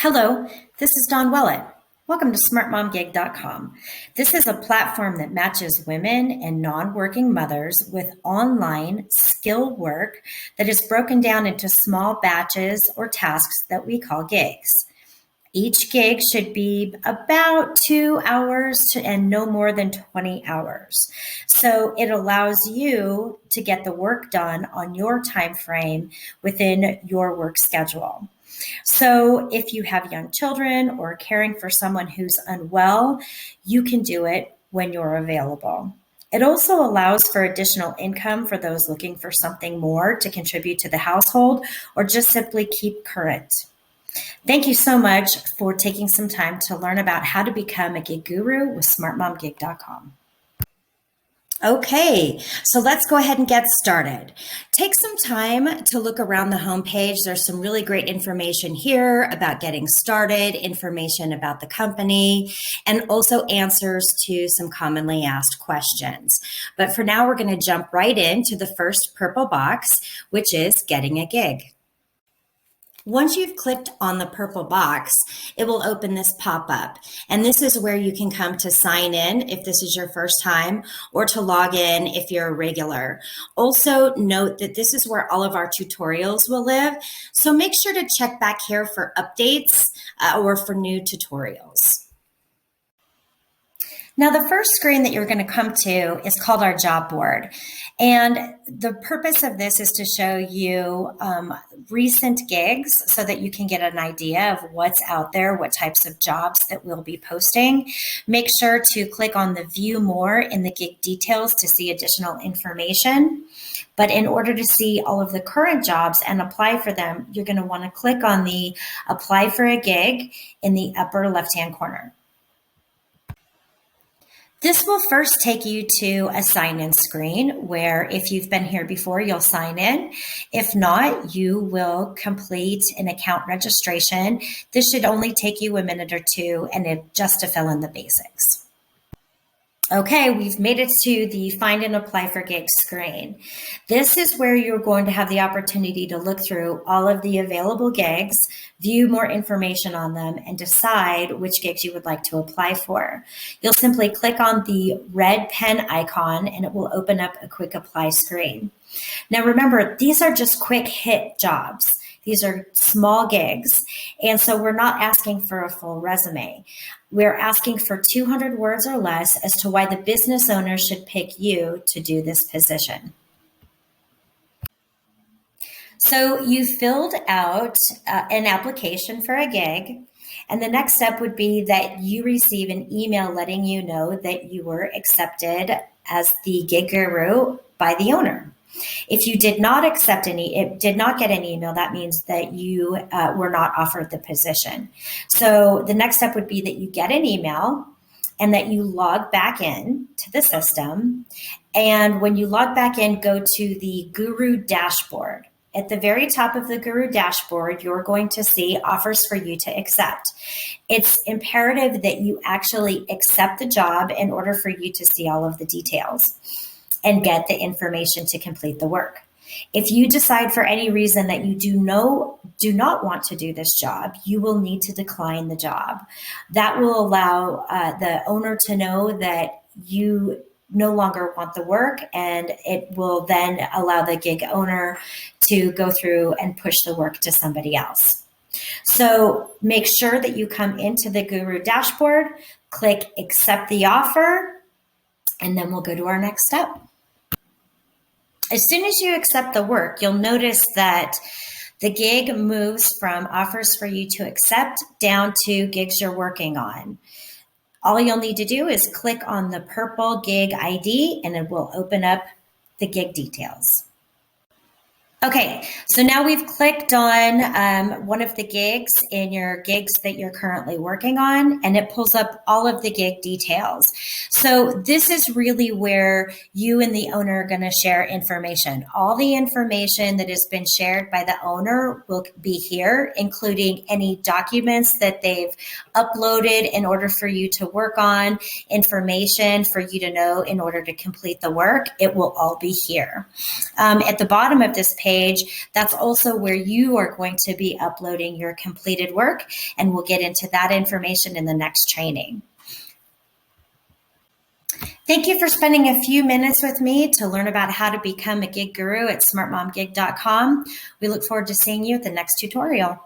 Hello, this is Dawn Wellett. Welcome to SmartMomGig.com. This is a platform that matches women and non-working mothers with online skill work that is broken down into small batches or tasks that we call gigs. Each gig should be about 2 hours and no more than 20 hours. So it allows you to get the work done on your time frame within your work schedule. So if you have young children or caring for someone who's unwell, you can do it when you're available. It also allows for additional income for those looking for something more to contribute to the household or just simply keep current. Thank you so much for taking some time to learn about how to become a gig guru with SmartMomGig.com. Okay, so let's go ahead and get started. Take some time to look around the homepage. There's some really great information here about getting started, information about the company, and also answers to some commonly asked questions. But for now, we're going to jump right into the first purple box, which is getting a gig. Once you've clicked on the purple box, it will open this pop-up. And this is where you can come to sign in if this is your first time, or to log in if you're a regular. Also note that this is where all of our tutorials will live. So make sure to check back here for updates or for new tutorials. Now, the first screen that you're going to come to is called our job board. And the purpose of this is to show you recent gigs so that you can get an idea of what's out there, what types of jobs that we'll be posting. Make sure to click on the view more in the gig details to see additional information. But in order to see all of the current jobs and apply for them, you're going to want to click on the apply for a gig in the upper left-hand corner. This will first take you to a sign-in screen where if you've been here before, you'll sign in. If not, you will complete an account registration. This should only take you a minute or two just to fill in the basics. Okay, we've made it to the Find and Apply for Gigs screen. This is where you're going to have the opportunity to look through all of the available gigs, view more information on them, and decide which gigs you would like to apply for. You'll simply click on the red pen icon and it will open up a quick apply screen. Now remember, these are just quick hit jobs. These are small gigs, and so we're not asking for a full resume. We're asking for 200 words or less as to why the business owner should pick you to do this position. So you filled out an application for a gig, and the next step would be that you receive an email letting you know that you were accepted as the gig guru by the owner. If you did not get an email, that means that you were not offered the position. So the next step would be that you get an email and that you log back in to the system. And when you log back in, go to the Guru dashboard. At the very top of the Guru dashboard, you're going to see offers for you to accept. It's imperative that you actually accept the job in order for you to see all of the details and get the information to complete the work. If you decide for any reason that you do not want to do this job, you will need to decline the job. That will allow the owner to know that you no longer want the work, and it will then allow the gig owner to go through and push the work to somebody else. So make sure that you come into the Guru dashboard, click accept the offer, and then we'll go to our next step. As soon as you accept the work, you'll notice that the gig moves from offers for you to accept down to gigs you're working on. All you'll need to do is click on the purple gig ID and it will open up the gig details. Okay, so now we've clicked on one of the gigs in your gigs that you're currently working on, and it pulls up all of the gig details. So this is really where you and the owner are going to share information. All the information that has been shared by the owner will be here, including any documents that they've uploaded in order for you to work on, information for you to know in order to complete the work. It will all be here. At the bottom of this page, page. That's also where you are going to be uploading your completed work, and we'll get into that information in the next training. Thank you for spending a few minutes with me to learn about how to become a gig guru at smartmomgig.com. We look forward to seeing you at the next tutorial.